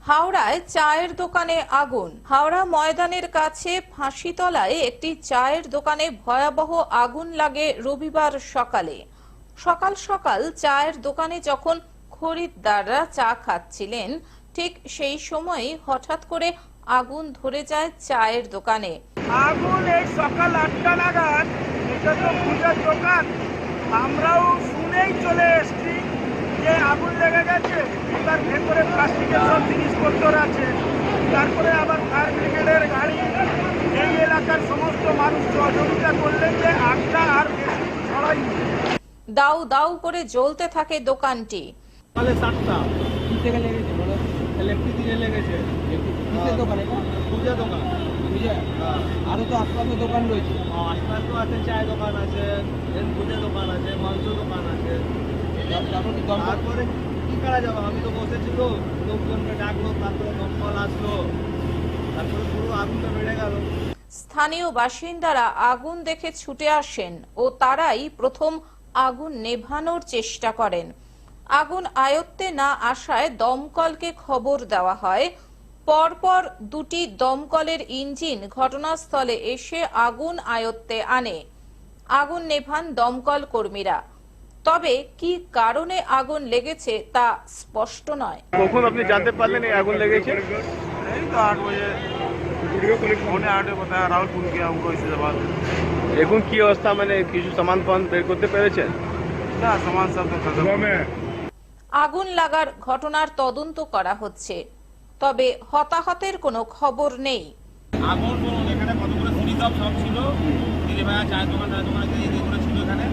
হাওড়ায় চায়ের দোকানে আগুন। হাওড়া ময়দানের কাছে ফাঁসিতলায় একটি চায়ের দোকানে ভয়াবহ আগুন লাগে রবিবার সকালে। সকাল সকাল চায়ের দোকানে যখন খরিদ্দাররা চা খাচ্ছিলেন, ঠিক সেই সময়ই হঠাৎ করে আগুন ধরে যায় চায়ের দোকানে। আগুন এই সকাল 8টা নাগাদ, এটা তো পূজার দোকান, আমরাও শুনেই চলে এসেছি যে আগুন লেগে গেছে। তার ভেতরে প্লাস্টিকের সব জিনিসপত্র আছে। তারপরে আবার ফায়ার ব্রিগেডের গাড়ি, এই এলাকার সমস্ত মানুষ সহযোগিতা করলেন যে আগটা আর বেশি ছড়ায়নি। দাউ দাউ করে জ্বলতে থাকে দোকানটি। সকালে 7টা থেকে লেগেছে বলো, ইলেকট্রিক দিয়ে লেগেছে। কিসের দোকানে? পূজা দোকান। বুঝে আরো তো আশপাশে দোকান রয়েছে। আশপাশ তো আছে, চায় দোকান আছে, পূজা দোকান আছে, মাংস দোকান আছে। তারপরে কি করা যাবে, আমি তো বসেছিল, লোকজনকে ডাকলো, তারপরে দমকল আসলো, তারপরে পুরো আগুনটা বেড়ে গেল। স্থানীয় বাসিন্দারা আগুন দেখে ছুটে আসেন ও তারাই প্রথম আগুন নেভানোর চেষ্টা করেন। আগুন আয়ত্তে না আসায় দমকলকে খবর দেওয়া হয়। পরপর দুটি দমকলের ইঞ্জিন ঘটনাস্থলে এসে আগুন আয়ত্তে আনে। আগুন নেভান দমকল কর্মীরা। তবে কি কারণে আগুন লেগেছে তা স্পষ্ট নয়। কখন আপনি জানতে পারলেন এই আগুন লেগেছে? এই তো 8 बजे, 8:45 बताया, राहुल फोन किया हमको इससे जवाब। এখন কি অবস্থা, মানে কিছু সামান ফান বের করতে পেরেছেন? ना सामान सब तो खत्म। আগুন লাগার ঘটনার তদন্ত করা হচ্ছে, তবে হতাহতের কোনো খবর নেই। আগুন বলুন, এখানে কতগুলো জিনিস সব ছিল, দিদিভাইয়া চায়ের দোকান এগুলো ছিল এখানে।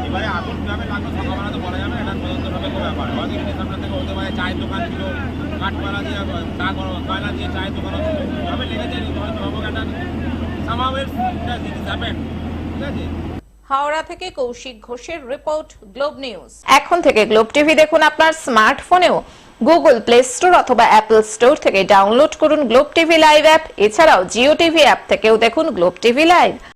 এবারে আগুন কীভাবে লাগলো সকালবেলা তো বলা যাবে, এটা তদন্তভাবে কোনো ব্যাপার। হয়তো এখানে সামনে থেকে হতে পারে চায়ের দোকান ছিল, কাঠপালা দিয়ে কয়লা দিয়ে চায়ের দোকান ছিল, কীভাবে লেগেছে একটা সামাওয়ের জিনিস হ্যাপেন, ঠিক আছে। হাওড়া থেকে কৌশিক ঘোষের রিপোর্ট, গ্লোব নিউজ। এখন থেকে গ্লোব টিভি দেখুন আপনার স্মার্টফোনেও। গুগল প্লে স্টোর অথবা অ্যাপল স্টোর থেকে ডাউনলোড করুন গ্লোব টিভি লাইভ অ্যাপ। এছাড়াও জিও টিভি অ্যাপ থেকেও দেখুন গ্লোব টিভি লাইভ।